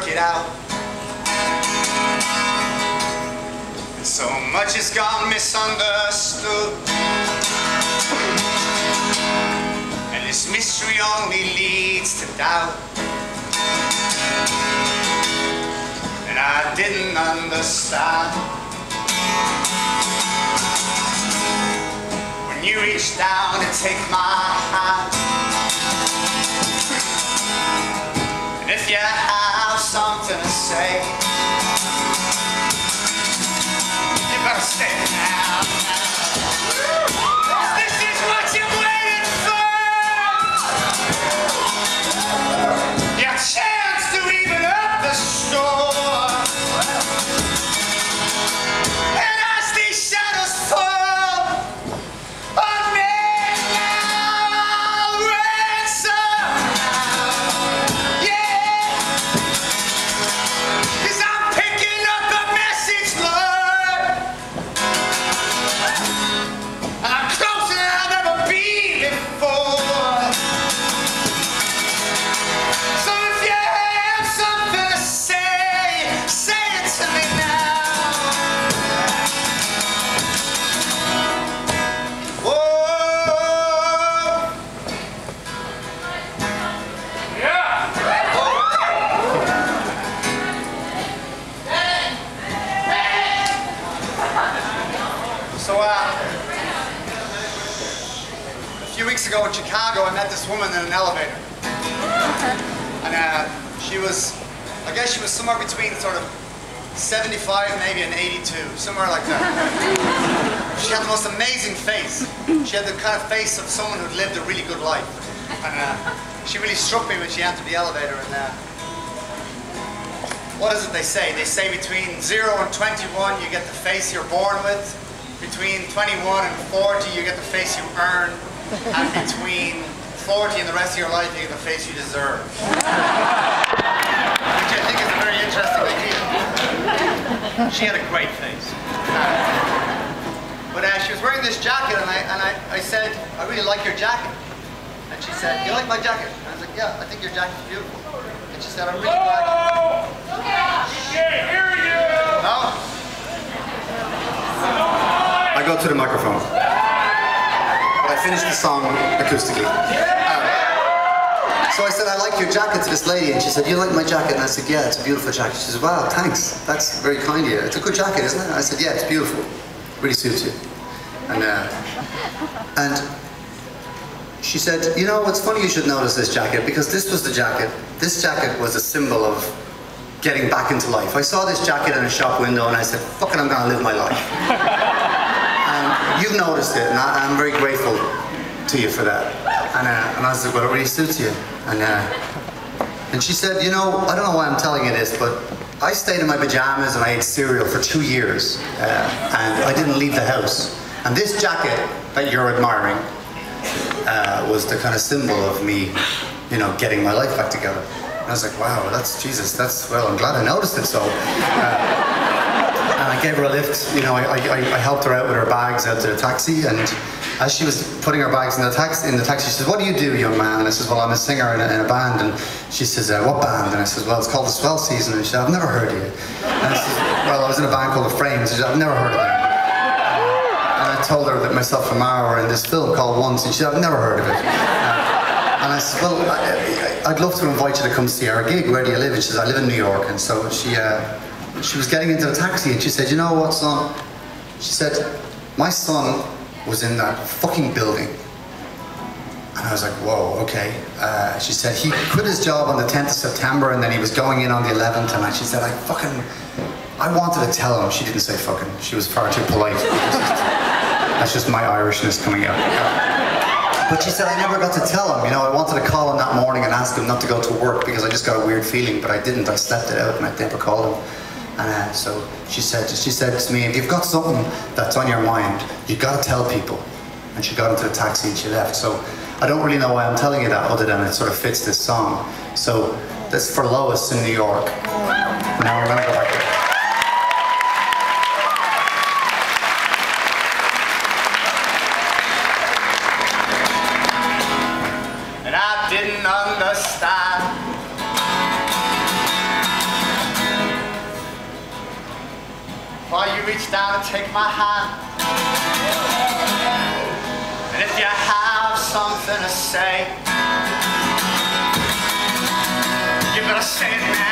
work it out. And so much has gone misunderstood, and this mystery only leads to doubt. And I didn't understand when you reached down to take my hand. And if you have something to say, you better say it now. This is what you're waiting for. Your chance to even up the score. And as these shadows fall on me now, I'll ransom now. Yeah, 'cause I'm picking up a message, Lord, and I'm closer than I've ever been before. So if you have something to say, say it to me now. Whoa. Yeah. So a few weeks ago in Chicago, I met this woman in an elevator. And she was, I guess she was somewhere between sort of 75 maybe and 82, somewhere like that. She had the most amazing face. She had the kind of face of someone who'd lived a really good life. And she really struck me when she entered the elevator. And what is it they say? They say between 0 and 21 you get the face you're born with. Between 21 and 40 you get the face you earn. And between 40 and the rest of your life you get the face you deserve. Which I think is a very interesting idea. She had a great face. But she was wearing this jacket, and I said, I really like your jacket. And she said, you like my jacket? And I was like, yeah, I think your jacket's beautiful. And she said, I'm really glad. She can't hear you! No? I go to the microphone. I finished the song acoustically. So I said, I like your jacket to this lady, and she said, you like my jacket? And I said, yeah, it's a beautiful jacket. She said, wow, thanks. That's very kind of you. It's a good jacket, isn't it? And I said, yeah, it's beautiful. Really suits you. And she said, you know, it's funny you should notice this jacket, because this was the jacket. This jacket was a symbol of getting back into life. I saw this jacket in a shop window, and I said, fuck it, I'm gonna live my life. And you've noticed it, and I'm very grateful to you for that. And I said, well, it really suits you. And she said, you know, I don't know why I'm telling you this, but I stayed in my pajamas and I ate cereal for 2 years, and I didn't leave the house. And this jacket that you're admiring was the kind of symbol of me, you know, getting my life back together. And I was like, wow, that's Jesus, that's, well, I'm glad I noticed it. So, and I gave her a lift, you know, I helped her out with her bags out to the taxi, and as she was putting her bags in the taxi, she says, what do you do, young man? And I says, well, I'm a singer in a band. And she says, what band? And I says, well, it's called the Swell season. And she said, I've never heard of you. And I says, well, I was in a band called The Frames. She said, I've never heard of them. And I told her that myself and Mara were in this film called Once, and she said, I've never heard of it. And I said, well, I'd love to invite you to come see our gig. Where do you live? And she says, I live in New York. And so she was getting into the taxi, and she said, you know what, son? She said, my son was in that fucking building. And I was like, whoa, okay. She said, he quit his job on the 10th of September, and then he was going in on the 11th, and she said, I wanted to tell him. She didn't say fucking, she was far too polite. That's just my Irishness coming out. But she said, I never got to tell him. You know, I wanted to call him that morning and ask him not to go to work, because I just got a weird feeling, but I didn't. I slept it out, and I never called him. And so she said to me, if you've got something that's on your mind, you got to tell people. And she got into the taxi and she left. So I don't really know why I'm telling you that, other than it sort of fits this song. So that's for Lois in New York. Now we're going to go back there. And I didn't understand reach down and take my hand. And if you have something to say, you better say it now.